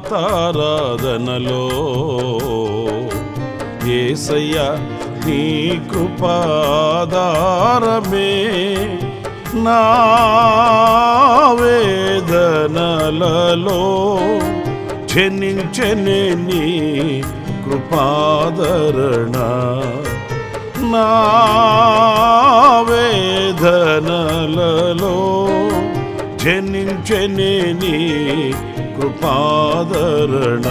గీతారాధనలో యేసయ్యా నీ కృపాధారమే నా వేదనలలో జనించెనే నీ కృపాదరణ నా వేదనలలో జనించెనే నీ కృపాదరణ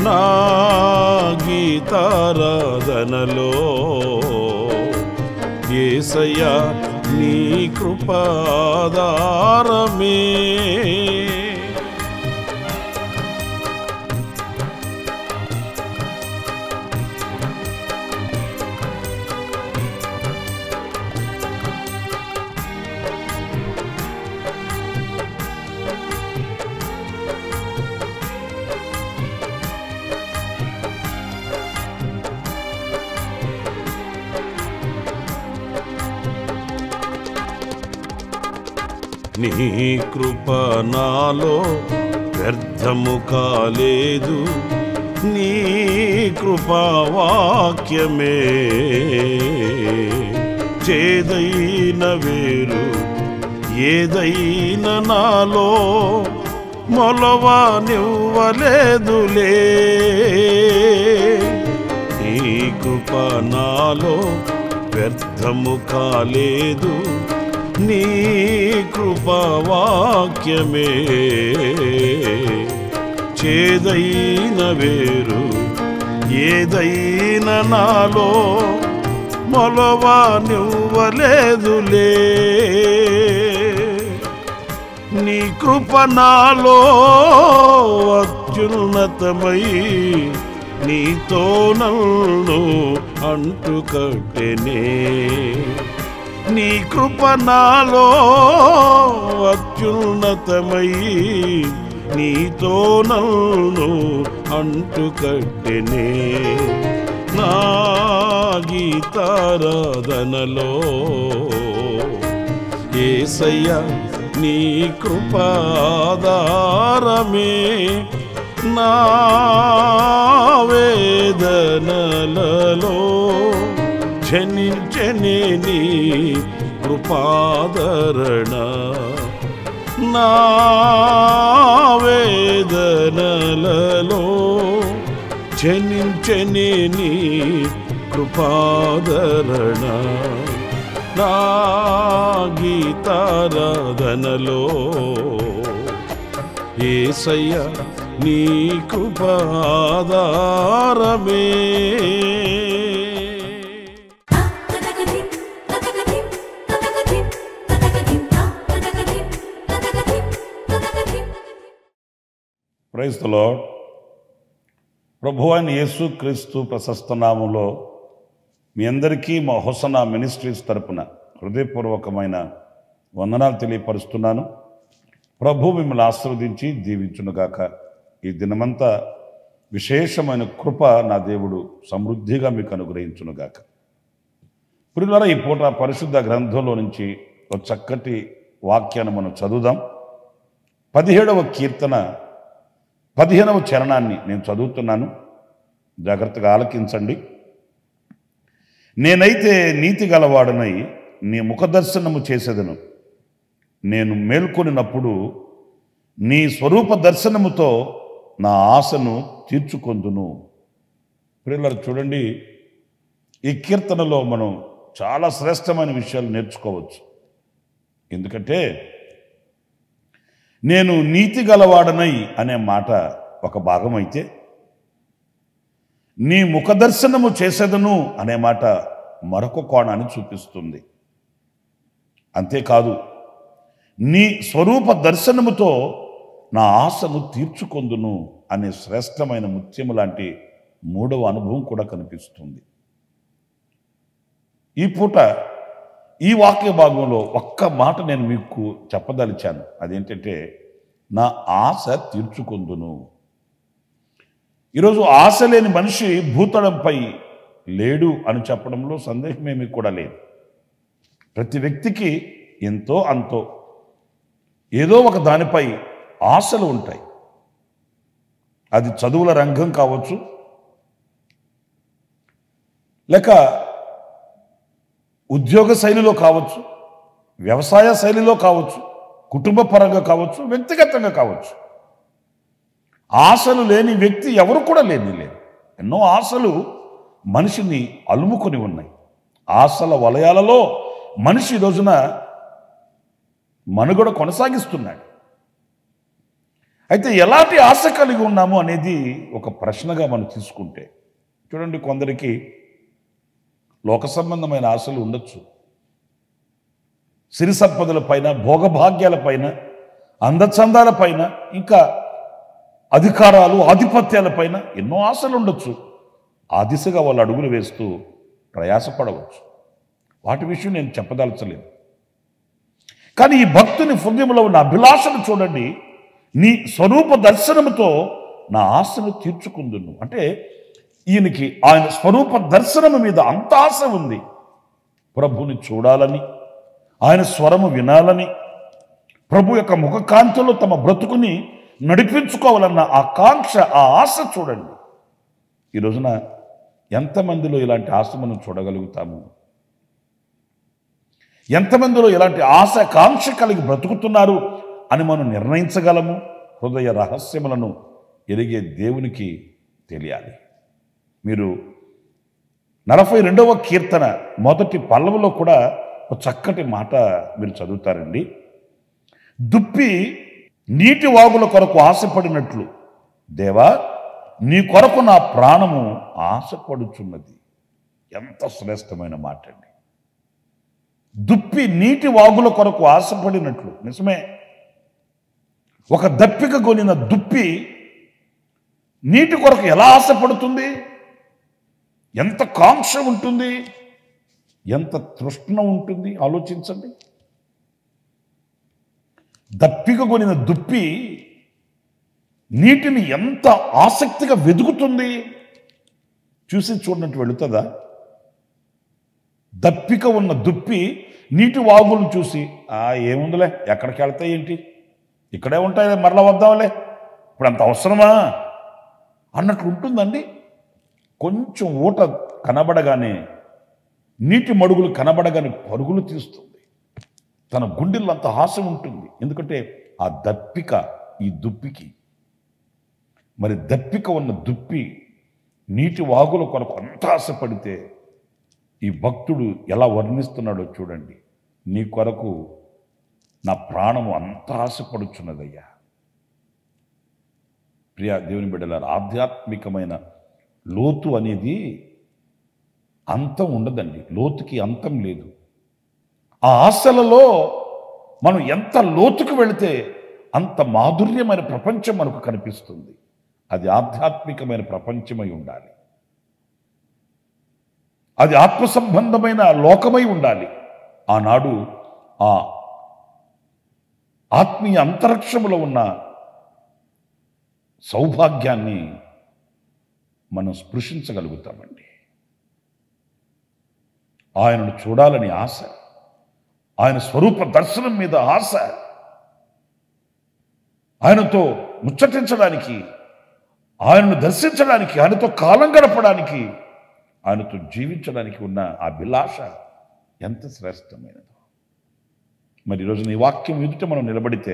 నా గీతారాధనలో యేసయ్యా నీ కృపాధారమే నీ కృప నాలో వ్యర్థము కాలేదు నీ కృపా వాక్యమే చేదైన వేరు ఏదైనా నాలో మొలవనివ్వలేదులే నీ కృప నాలో వ్యర్థము కాలేదు నీ కృపా వాక్యమే చేదైన వేరు ఏదైనా నాలో మొలవనివ్వలేదులే నీ కృప నాలో అత్యున్నతమై నీతో నన్ను అంటుకట్టెనే నీ కృప నాలో అత్యున్నతమై నీతో నన్ను అంటుకట్టెనే నా గీతారాధనలో యేసయ్యా నీ కృపాధారమే నా వేదనలలో జనించెనే నీ కృపాదరణ నా వేదనలలో జనించెనే నీ కృపాదరణ నా గీతారాధనలో యేసయ్యా నీ కృపాధారమే ప్రైజ్ ది లార్డ్. ప్రభువైన యేసుక్రీస్తు ప్రశస్త నామములో మీ అందరికీ మా హోసనా మినిస్ట్రీస్ తరపున హృదయపూర్వకమైన వందనాలు తెలియపరుస్తున్నాను. ప్రభు మిమ్మల్ని ఆశీర్వదించి దీవించునుగాక. ఈ దినమంతా విశేషమైన కృప నా దేవుడు సమృద్ధిగా మీకు అనుగ్రహించునుగాక. ప్రియులారా, ఈ పూట పరిశుద్ధ గ్రంథంలో నుంచి ఒక చక్కటి వాక్యాన్ని మనం చదువుదాం. 17వ కీర్తన 15వ చరణాన్ని నేను చదువుతున్నాను, జాగ్రత్తగా ఆలకించండి. నేనైతే నీతి గలవాడనై నీ ముఖదర్శనము చేసేదను, నేను మేల్కొనినప్పుడు నీ స్వరూప దర్శనముతో నా ఆశను తీర్చుకొందును. ప్రియులారా, చూడండి, ఈ కీర్తనలో మనం చాలా శ్రేష్టమైన విషయాలు నేర్చుకోవచ్చు. ఎందుకంటే నేను నీతి గలవాడనై అనే మాట ఒక భాగం అయితే, నీ ముఖదర్శనము చేసేదను అనే మాట మరొక కోణాన్ని చూపిస్తుంది. అంతేకాదు, నీ స్వరూప దర్శనముతో నా ఆశను తీర్చుకొందును అనే శ్రేష్టమైన ముత్యము లాంటి మూడవ అనుభవం కూడా కనిపిస్తుంది. ఈ పూట ఈ వాక్య భాగంలో ఒక్క మాట నేను మీకు చెప్పదలిచాను. అదేంటంటే, నా ఆశ తీర్చుకొందును. ఈరోజు ఆశ లేని మనిషి భూతలంపై లేడు అని చెప్పడంలో సందేహమేమీ కూడా లేదు. ప్రతి వ్యక్తికి ఎంతో అంతో ఏదో ఒక దానిపై ఆశలు ఉంటాయి. అది చదువుల రంగం కావచ్చు, లేక ఉద్యోగ శైలిలో కావచ్చు, వ్యవసాయ శైలిలో కావచ్చు, కుటుంబ పరంగా కావచ్చు, వ్యక్తిగతంగా కావచ్చు. ఆశలు లేని వ్యక్తి ఎవరు కూడా లేదు. ఎన్నో ఆశలు మనిషిని అలుముకొని ఉన్నాయి. ఆశల వలయాలలో మనిషి ఈ రోజున మనుగడ కొనసాగిస్తున్నాడు. అయితే ఎలాంటి ఆశ కలిగి ఉన్నాము అనేది ఒక ప్రశ్నగా మనం తీసుకుంటే, చూడండి, కొందరికి లోక సంబంధమైన ఆశలు ఉండొచ్చు. సిరి సంపదల పైన, భోగభాగ్యాల పైన, అందచందాల పైన, ఇంకా అధికారాలు, ఆధిపత్యాల పైన ఎన్నో ఆశలు ఉండొచ్చు. ఆ దిశగా వాళ్ళు అడుగులు వేస్తూ ప్రయాసపడవచ్చు. వాటి విషయం నేను చెప్పదలచలేదు. కానీ ఈ భక్తుని హృదయంలో ఉన్న అభిలాషను చూడండి. నీ స్వరూప దర్శనముతో నా ఆశను తీర్చుకుందును. అంటే ఈయనకి ఆయన స్వరూప దర్శనము మీద అంత ఆశ ఉంది. ప్రభుని చూడాలని, ఆయన స్వరము వినాలని, ప్రభు యొక్క ముఖకాంతిలో తమ బ్రతుకుని నడిపించుకోవాలన్న ఆ కాంక్ష, ఆ ఆశ చూడండి. ఈ రోజున ఎంతమందిలో ఇలాంటి ఆశ మనం చూడగలుగుతాము? ఎంతమందిలో ఇలాంటి ఆశ, కాంక్ష కలిగి బ్రతుకుతున్నారు అని మనం నిర్ణయించగలము? హృదయ రహస్యములను ఎరిగే దేవునికి తెలియాలి. మీరు 42వ కీర్తన మొదటి పల్లవిలో కూడా ఒక చక్కటి మాట మీరు చదువుతారండి. దుప్పి నీటి వాగుల కొరకు ఆశపడినట్లు, దేవా నీ కొరకు నా ప్రాణము ఆశపడుచున్నది. ఎంత శ్రేష్టమైన మాట అండి. దుప్పి నీటి వాగుల కొరకు ఆశపడినట్లు. నిజమే, ఒక దప్పిక కొనిన దుప్పి నీటి కొరకు ఎలా ఆశపడుతుంది? ఎంత కాంక్ష ఉంటుంది, ఎంత తృష్ణ ఉంటుంది, ఆలోచించండి. దప్పిక కొనిన దుప్పి నీటిని ఎంత ఆసక్తిగా వెతుకుతుంది. చూసి చూడనట్టు వెళుతుందా? దప్పిక ఉన్న దుప్పి నీటి వాగులను చూసి ఏముందిలే, ఎక్కడికి వెళ్తాయి ఏంటి, ఇక్కడే ఉంటాయి, మరలా వద్దాంలే, ఇప్పుడు అంత అవసరమా అన్నట్లు ఉంటుందండి. కొంచెం ఊట కనబడగానే, నీటి మడుగులు కనబడగానే పరుగులు తీస్తుంది. తన గుండెల్లో అంత ఆశ ఉంటుంది. ఎందుకంటే ఆ దప్పిక ఈ దుప్పికి. మరి దప్పిక ఉన్న దుప్పి నీటి వాగుల కొరకు అంత ఆశపడితే ఈ భక్తుడు ఎలా వర్ణిస్తున్నాడో చూడండి. నీ కొరకు నా ప్రాణము అంత ఆశపడుచున్నదయ్యా. ప్రియ దేవుని బిడ్డలారా, ఆధ్యాత్మికమైన లోతు అనేది అంతం ఉండదండి. లోతుకి అంతం లేదు. ఆ ఆశలలో మనం ఎంత లోతుకు వెళితే అంత మాధుర్యమైన ప్రపంచం మనకు కనిపిస్తుంది. అది ఆధ్యాత్మికమైన ప్రపంచమై ఉండాలి. అది ఆత్మ సంబంధమైన లోకమై ఉండాలి. ఆనాడు ఆ ఆత్మీయ అంతరిక్షములో ఉన్న సౌభాగ్యాన్ని మనం స్పృశించగలుగుతామండి. ఆయనను చూడాలని ఆశ, ఆయన స్వరూప దర్శనం మీద ఆశ, ఆయనతో ముచ్చటించడానికి, ఆయనను దర్శించడానికి, ఆయనతో కాలం గడపడానికి, ఆయనతో జీవించడానికి ఉన్న ఆ అభిలాష ఎంత శ్రేష్టమైనదో. మరి ఈరోజు ఈ వాక్యం ఎదుట మనం నిలబడితే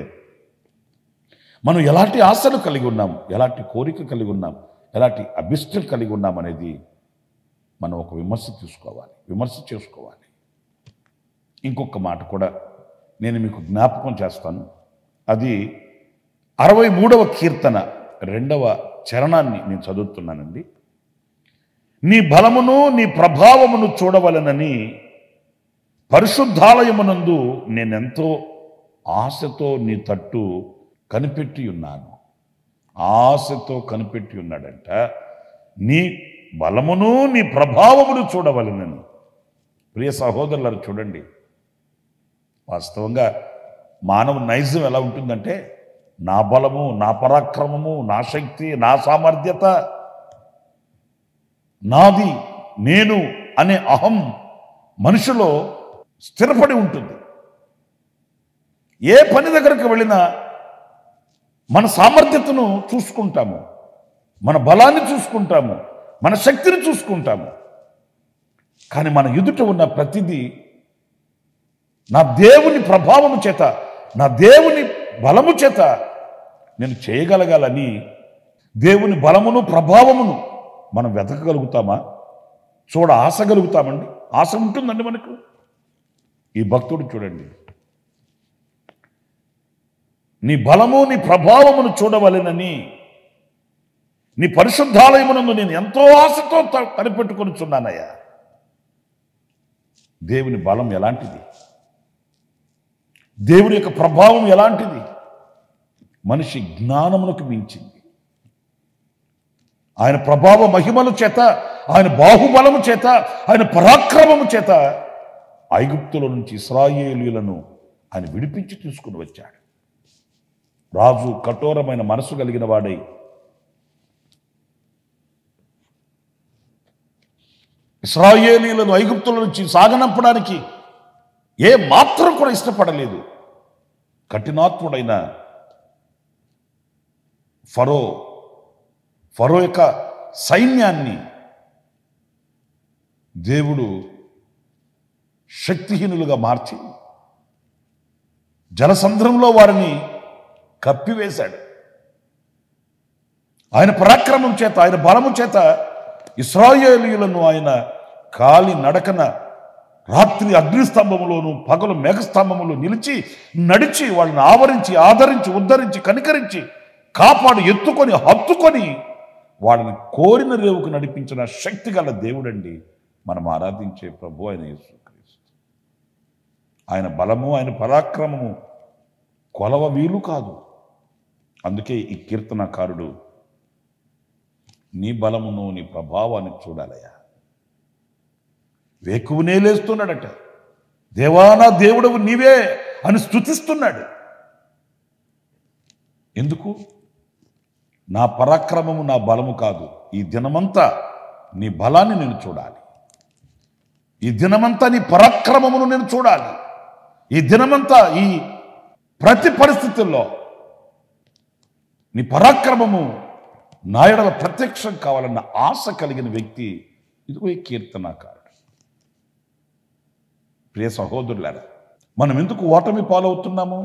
మనం ఎలాంటి ఆశలు కలిగి ఉన్నాం, ఎలాంటి కోరిక కలిగి ఉన్నాం, ఎలాంటి అభిష్టం కలిగి ఉన్నాం అనేది మనం ఒక విమర్శ చేసుకోవాలి. ఇంకొక మాట కూడా నేను మీకు జ్ఞాపకం చేస్తాను. అది 63వ కీర్తన 2వ చరణాన్ని నేను చదువుతున్నానండి. నీ బలమును నీ ప్రభావమును చూడవలనని పరిశుద్ధాలయమునందు నేనెంతో ఆశతో నీ తట్టు కనిపెట్టి ఉన్నాను. ఆశతో కనిపెట్టి ఉన్నాడంట. నీ బలమును నీ ప్రభావమును చూడవలనని. ప్రియ సహోదరులారు, చూడండి, వాస్తవంగా మానవ నైజం ఎలా ఉంటుందంటే, నా బలము, నా పరాక్రమము, నా శక్తి, నా సామర్థ్యత, నాది, నేను అనే అహం మనిషిలో స్థిరపడి ఉంటుంది. ఏ పని దగ్గరకు వెళ్ళినా మన సామర్థ్యతను చూసుకుంటాము. మన బలాన్ని చూసుకుంటాము, మన శక్తిని చూసుకుంటాము. కానీ మన ఎదుట ఉన్న ప్రతిదీ నా దేవుని ప్రభావము చేత, నా దేవుని బలము చేత నేను చేయగలగాలని దేవుని బలమును ప్రభావమును మనం వెతకగలుగుతామా? ఆశ కలుగుతామండి. ఆశ ఉంటుందండి మనకు. ఈ భక్తుడు చూడండి, నీ బలము నీ ప్రభావమును చూడవలెనని నీ పరిశుద్ధాలయమునందు నేను ఎంతో ఆశతో కనిపెట్టుకొనిచున్నానయ్యా. దేవుని బలం ఎలాంటిది, దేవుని యొక్క ప్రభావం ఎలాంటిది? మనిషి జ్ఞానమునకు మించింది. ఆయన ప్రభావ మహిమల చేత, ఆయన బాహుబలము చేత, ఆయన పరాక్రమము చేత ఐగుప్తుల నుంచి ఇశ్రాయేలీయులను ఆయన విడిపించి తీసుకుని వచ్చాడు. రాజు కఠోరమైన మనసు కలిగిన వాడై ఇశ్రాయేలీయులను ఐగుప్తుల నుంచి సాగనంపడానికి ఏ మాత్రం కూడా ఇష్టపడలేదు. కఠినాత్ముడైన ఫరో యొక్క సైన్యాన్ని దేవుడు శక్తిహీనులుగా మార్చి జలసంద్రంలో వారిని కప్పివేశాడు. ఆయన పరాక్రమం చేత, ఆయన బలము చేత ఇశ్రాయేలీయులను ఆయన కాలి నడకన రాత్రి అగ్నిస్తంభములోను పగలు మేఘస్తంభములో నిలిచి నడిచి వాళ్ళని ఆవరించి ఆదరించి ఉద్ధరించి కనికరించి కాపాడు ఎత్తుకొని హత్తుకొని వాళ్ళని కోరిన రేవుకు నడిపించిన శక్తి గల దేవుడండి మనం ఆరాధించే ప్రభు ఆయన యేసుక్రీస్తు. ఆయన బలము, ఆయన పరాక్రమము కొలవ వీలు కాదు. అందుకే ఈ కీర్తనకారుడు నీ బలమును నీ ప్రభావాన్ని చూడాలయ్యా. వేకువనే లేస్తున్నాడట. దేవానా దేవుడవు నీవే అని స్తుతిస్తున్నాడు. ఎందుకు? నా పరాక్రమము నా బలము కాదు. ఈ దినమంతా నీ బలాన్ని నేను చూడాలి. ఈ దినమంతా నీ పరాక్రమమును నేను చూడాలి. ఈ దినమంతా ఈ ప్రతి పరిస్థితుల్లో నీ పరాక్రమము నా యెడల ప్రత్యక్షం కావాలన్న ఆశ కలిగిన వ్యక్తి ఇదిగో ఈ కీర్తనకారుడు. ప్రియ సహోదరులారా, మనం ఎందుకు ఓటమి పాలవుతున్నాము?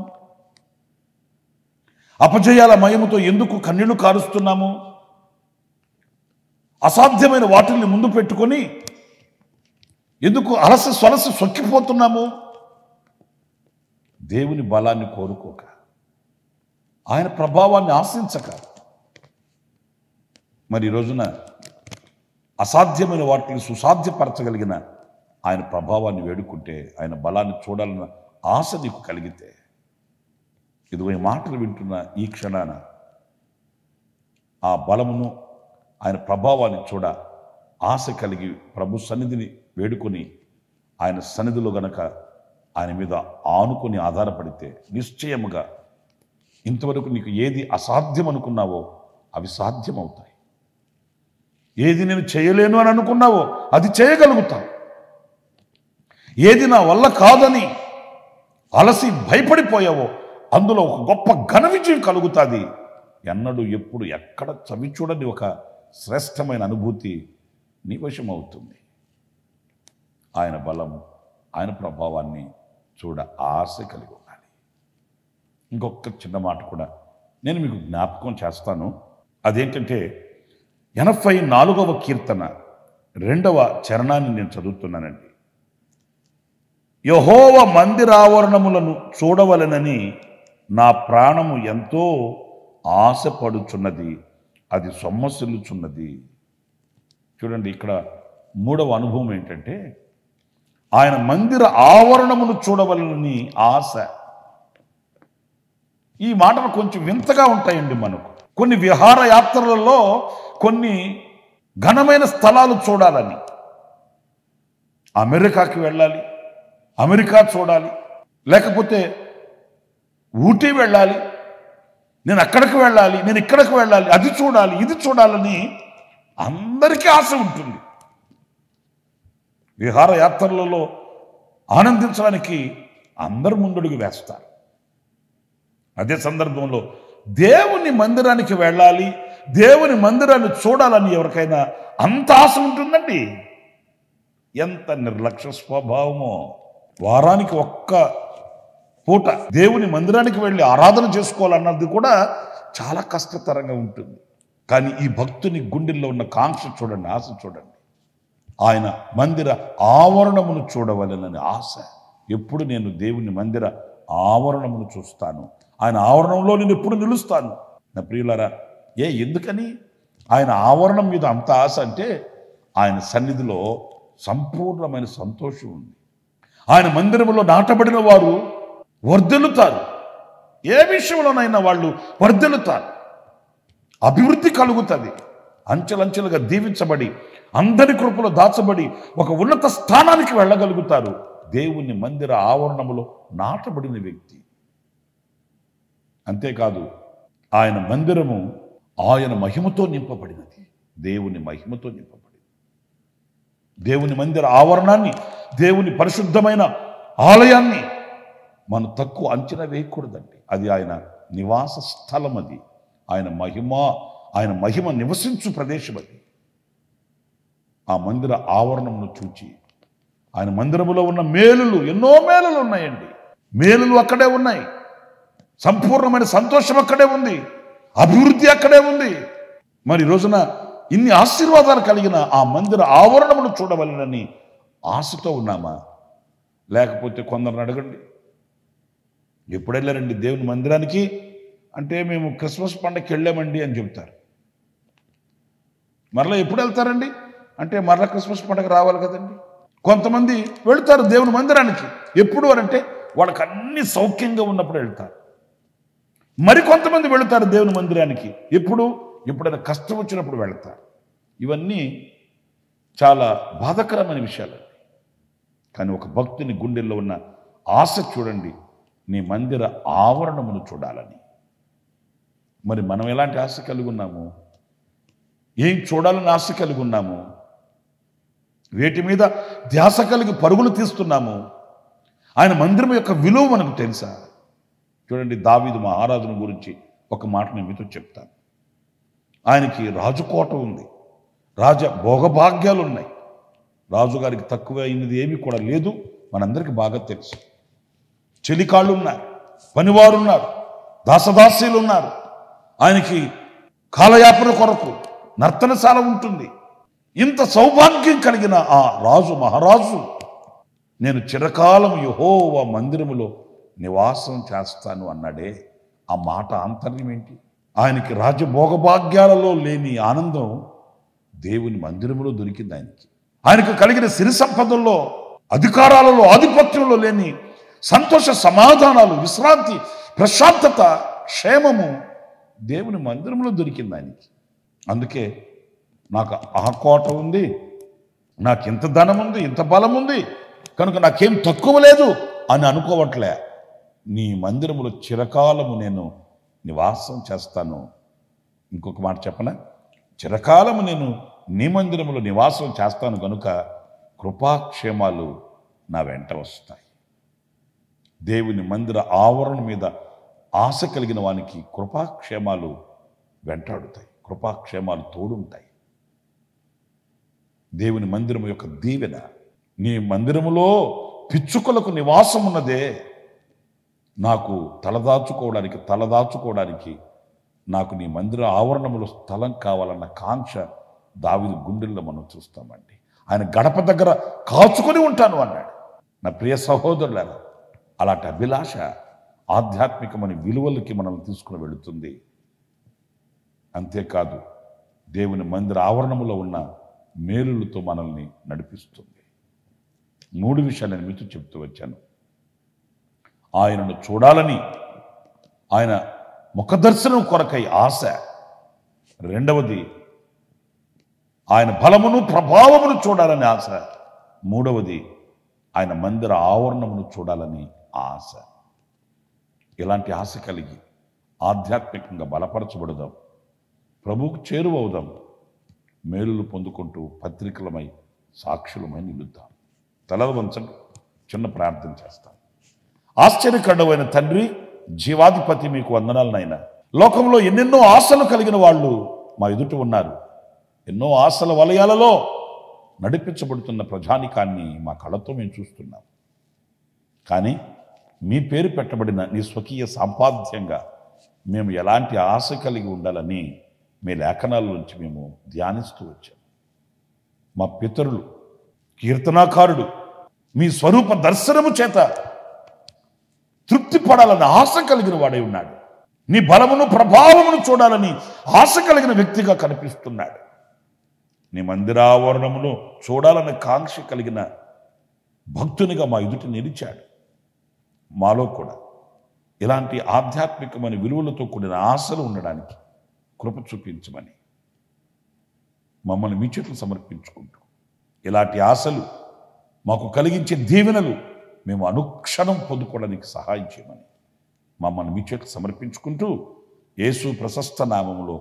అపజయాల మయముతో ఎందుకు కన్నీళ్లు కారుస్తున్నాము? అసాధ్యమైన వాటిని ముందు పెట్టుకొని ఎందుకు అలసి సొలసి సొక్కిపోతున్నాము? దేవుని బలాన్ని కోరుకోక, ఆయన ప్రభావాన్ని ఆశించక, మరి ఈ రోజున అసాధ్యమైన వాటిని సుసాధ్యపరచగలిగిన ఆయన ప్రభావాన్ని వేడుకుంటే, ఆయన బలాన్ని చూడాలన్న ఆశ నీకు కలిగితే, ఇదిగో ఈ మాటలు వింటున్న ఈ క్షణాన ఆ బలమును ఆయన ప్రభావాన్ని చూడ ఆశ కలిగి ప్రభు సన్నిధిని వేడుకొని ఆయన సన్నిధిలో గనక ఆయన మీద ఆనుకొని ఆధారపడితే నిశ్చయముగా ఇంతవరకు నీకు ఏది అసాధ్యం అనుకున్నావో అవి సాధ్యమవుతాయి. ఏది నేను చేయలేను అని అనుకున్నావో అది చేయగలుగుతావు. ఏది నా వల్ల కాదని అలసి భయపడిపోయావో అందులో ఒక గొప్ప ఘన విజయం కలుగుతుంది. ఎన్నడూ ఎప్పుడు ఎక్కడ చవి చూడని ఒక శ్రేష్టమైన అనుభూతి నీ వశం అవుతుంది. ఆయన బలము, ఆయన ప్రభావాన్ని చూడ ఆశ కలిగి ఉండాలి. ఇంకొక చిన్న మాట కూడా నేను మీకు జ్ఞాపకం చేస్తాను. అదేంటంటే 84వ కీర్తన 2వ చరణాన్ని నేను చదువుతున్నానండి. యెహోవా మందిరావరణములను చూడవలెనని నా ప్రాణము ఎంతో ఆశపడుచున్నది, అది సొమ్మసిల్లుచున్నది. చూడండి, ఇక్కడ 3వ అనుభవం ఏంటంటే ఆయన మందిర ఆవరణమును చూడవలనని ఆశ. ఈ మాటలు కొంచెం వింతగా ఉంటాయండి మనకు. కొన్ని విహారయాత్రలలో కొన్ని ఘనమైన స్థలాలు చూడాలని, అమెరికాకి వెళ్ళాలి, అమెరికా చూడాలి, లేకపోతే ఊటీ వెళ్ళాలి, నేను అక్కడికి వెళ్ళాలి, నేను ఇక్కడికి వెళ్ళాలి, అది చూడాలి, ఇది చూడాలని అందరికీ ఆశ ఉంటుంది. విహారయాత్రలలో ఆనందించడానికి అందరు ముందడుగు వేస్తారు. అదే సందర్భంలో దేవుని మందిరానికి వెళ్ళాలి, దేవుని మందిరాన్ని చూడాలని ఎవరికైనా అంత ఆశ ఉంటుందండి? ఎంత నిర్లక్ష్య స్వభావమో! వారానికి ఒక్క పూట దేవుని మందిరానికి వెళ్ళి ఆరాధన చేసుకోవాలన్నది కూడా చాలా కష్టతరంగా ఉంటుంది. కానీ ఈ భక్తుని గుండెల్లో ఉన్న కాంక్ష చూడండి, ఆశ చూడండి. ఆయన మందిర ఆవరణమును చూడవలెనని ఆశ. ఎప్పుడు నేను దేవుని మందిర ఆవరణమును చూస్తాను, ఆయన ఆవరణంలో నేను ఎప్పుడు నిలుస్తాను. నా ప్రియులారా, ఎందుకని ఆయన ఆవరణం మీద అంత ఆశ అంటే ఆయన సన్నిధిలో సంపూర్ణమైన సంతోషం ఉంది. ఆయన మందిరంలో నాటబడిన వారు వర్ధిల్లుతారు. ఏ విషయంలోనైనా వాళ్ళు వర్ధిల్లుతారు, అభివృద్ధి కలుగుతుంది. అంచెలంచెలుగా దీవించబడి అందరి కృపలో దాచబడి ఒక ఉన్నత స్థానానికి వెళ్ళగలుగుతారు దేవుని మందిర ఆవరణములో నాటబడిన వ్యక్తి. అంతేకాదు, ఆయన మందిరము ఆయన మహిమతో నింపబడినది. దేవుని మహిమతో నింపబడింది. దేవుని మందిర ఆవరణాన్ని, దేవుని పరిశుద్ధమైన ఆలయాన్ని మనం తక్కువ అంచనా వేయకూడదండి. అది ఆయన నివాస స్థలం, అది ఆయన మహిమ నివసించు ప్రదేశం. అది ఆ మందిర ఆవరణమును చూచి ఆయన మందిరములో ఉన్న మేలులు, ఎన్నో మేలులు ఉన్నాయండి. మేలులు అక్కడే ఉన్నాయి, సంపూర్ణమైన సంతోషం అక్కడే ఉంది, అభివృద్ధి అక్కడే ఉంది. మరి రోజున ఇన్ని ఆశీర్వాదాలు కలిగిన ఆ మందిర ఆవరణమును చూడవలనని ఆశతో ఉన్నామా? లేకపోతే కొందరిని అడగండి, ఎప్పుడు వెళ్ళారండి దేవుని మందిరానికి అంటే మేము క్రిస్మస్ పండగకి వెళ్ళామండి అని చెబుతారు. మరలా ఎప్పుడు వెళ్తారండి అంటే మరలా క్రిస్మస్ పండగ రావాలి కదండి. కొంతమంది వెళ్తారు దేవుని మందిరానికి ఎప్పుడు అంటే వాళ్ళకి అన్ని సౌఖ్యంగా ఉన్నప్పుడు వెళ్తారు. మరికొంతమంది వెళుతారు దేవుని మందిరానికి ఎప్పుడైనా కష్టం వచ్చినప్పుడు వెళతారు. ఇవన్నీ చాలా బాధాకరమైన విషయాలు. కానీ ఒక భక్తుని గుండెల్లో ఉన్న ఆశ చూడండి, నీ మందిర ఆవరణమును చూడాలని. మరి మనం ఎలాంటి ఆశ కలిగి ఉన్నాము? ఏం చూడాలని ఆశ కలిగి ఉన్నాము? వేటి మీద ధ్యాస కలిగి పరుగులు తీస్తున్నాము? ఆయన మందిరం యొక్క విలువ మనకు తెలుసా? చూడండి, దావీదు మహారాజును గురించి ఒక మాట నేను మీతో చెప్తాను. ఆయనకి రాజుకోట ఉంది, రాజ భోగభాగ్యాలు ఉన్నాయి. రాజుగారికి తక్కువ అయినది ఏమీ కూడా లేదు, మనందరికీ బాగా తెలుసు. చెలికాళ్ళు ఉన్నారు, పనివారు ఉన్నారు, దాసదాసీలు ఉన్నారు. ఆయనకి కాలయాపన కొరకు నర్తనశాల ఉంటుంది. ఇంత సౌభాగ్యం కలిగిన ఆ మహారాజు నేను చిరకాలం యెహోవా మందిరములో నివాసం చేస్తాను అన్నాడే, ఆ మాట ఆంతర్యం ఏంటి? ఆయనకి రాజభోగభాగ్యాలలో లేని ఆనందం దేవుని మందిరములో దొరికింది. ఆయనకు కలిగిన సిరి సంపదల్లో, అధికారాలలో, ఆధిపత్యంలో లేని సంతోష సమాధానాలు, విశ్రాంతి, ప్రశాంతత, క్షేమము దేవుని మందిరంలో దొరికింది ఆయనకి. అందుకే నాకు ఆ కోట ఉంది, నాకు ఇంత ధనం ఉంది, ఇంత బలం ఉంది కనుక నాకేం తక్కువ లేదు అని అనుకోవట్లే. నీ మందిరములో చిరకాలము నేను నివాసం చేస్తాను. ఇంకొక మాట చెప్పనా? చిరకాలము నేను నీ మందిరములో నివాసం చేస్తాను కనుక కృపాక్షేమాలు నా వెంట వస్తాయి. దేవుని మందిర ఆవరణ మీద ఆశ కలిగిన వానికి కృపాక్షేమాలు వెంటాడుతాయి, కృపాక్షేమాలు తోడుంటాయి. దేవుని మందిరము యొక్క దీవెన, నీ మందిరములో పిచ్చుకలకు నివాసం ఉన్నదే, నాకు తలదాచుకోవడానికి నాకు నీ మందిర ఆవరణములో స్థలం కావాలన్న కాంక్ష దావీదు గుండెల్లో మనం చూస్తామండి. ఆయన గడప దగ్గర కాచుకొని ఉంటాను అన్నాడు. నా ప్రియ సహోదరులారా, అలాంటి అభిలాష ఆధ్యాత్మికమైన విలువలకి మనం తీసుకుని వెళుతుంది. అంతేకాదు, దేవుని మందిర ఆవరణములో ఉన్న మేలులతో మనల్ని నడిపిస్తుంది. 3 విషయాలు నేను మీతో చెప్తూ వచ్చాను. ఆయనను చూడాలని, ఆయన ముఖదర్శనం కొరకై ఆశ. రెండవది, ఆయన బలమును ప్రభావమును చూడాలని ఆశ. మూడవది, ఆయన మందిర ఆవరణమును చూడాలని ఆశ. ఇలాంటి ఆశ కలిగి ఆధ్యాత్మికంగా బలపరచబడదాం, ప్రభువుకు చేరువవుదాం, మేలులు పొందుకుంటూ పత్రికలమై సాక్షులమై నిలుద్దాం. తలలు వంచండి, చిన్న ప్రార్థన చేస్తాం. ఆశ్చర్యకరుడైన తండ్రి, జీవాధిపతి, మీకు వందనాలనైనా. లోకంలో ఎన్నెన్నో ఆశలు కలిగిన వాళ్ళు మా ఎదుట ఉన్నారు. ఎన్నో ఆశల వలయాలలో నడిపించబడుతున్న ప్రజానికాన్ని మా కళ్ళతో మేము చూస్తున్నాం. కానీ మీ పేరు పెట్టబడిన నీ స్వకీయ సంపాద్యంగా మేము ఎలాంటి ఆశ కలిగి ఉండాలని మీ లేఖనాల నుంచి మేము ధ్యానిస్తూ వచ్చాం. మా పితరులు కీర్తనాకారుడు మీ స్వరూప దర్శనము చేత తృప్తి పడాలని ఆశ కలిగిన వాడై ఉన్నాడు. నీ బలమును ప్రభావమును చూడాలని ఆశ కలిగిన వ్యక్తిగా కనిపిస్తున్నాడు. నీ మందిరావరణమును చూడాలన్న కాంక్ష కలిగిన భక్తునిగా మా ఎదుట నిలిచాడు. మాలో కూడా ఇలాంటి ఆధ్యాత్మికమైన విలువలతో కూడిన ఆశలు ఉండడానికి కృప చూపించమని మమ్మల్ని మీ చేతులు సమర్పించుకుంటూ, ఇలాంటి ఆశలు మాకు కలిగించే దీవెనలు మేము అనుక్షణం పొందుకోవడానికి సహాయం చేయమని మమ్మల్ని మీ చేతులు సమర్పించుకుంటూ యేసు ప్రశస్త నామములో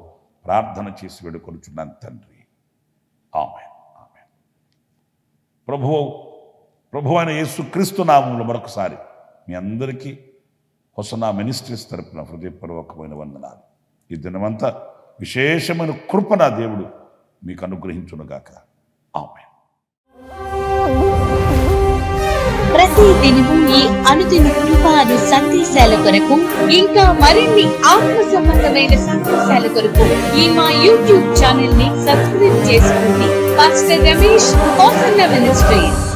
ప్రార్థన చేసి వేడుకొనుచున్నాను తండ్రి. ఆమేన్. ఆమేన్. ప్రభువు అయిన యేసు క్రీస్తు నామములో మరొకసారి మీ అందరికీ హోసన్నా మినిస్ట్రీస్ తరపున హృదయపూర్వకమైన వందనాలు. ఈ దినమంతా విశేషమైన కృప నా దేవుడు మీకు అనుగ్రహించునుగాక. ఆమేన్. ప్రతి దినము ఈ అనుదిన కృపాను సందేశాల కొరకు ఇంకా మరిన్ని ఆత్మ సంబంధమైన సందేశాల కొరకు ఈ మా యూట్యూబ్ ఛానల్ ని సబ్స్క్రైబ్ చేసుకోండి. Pastor Ramesh hosanna ministries.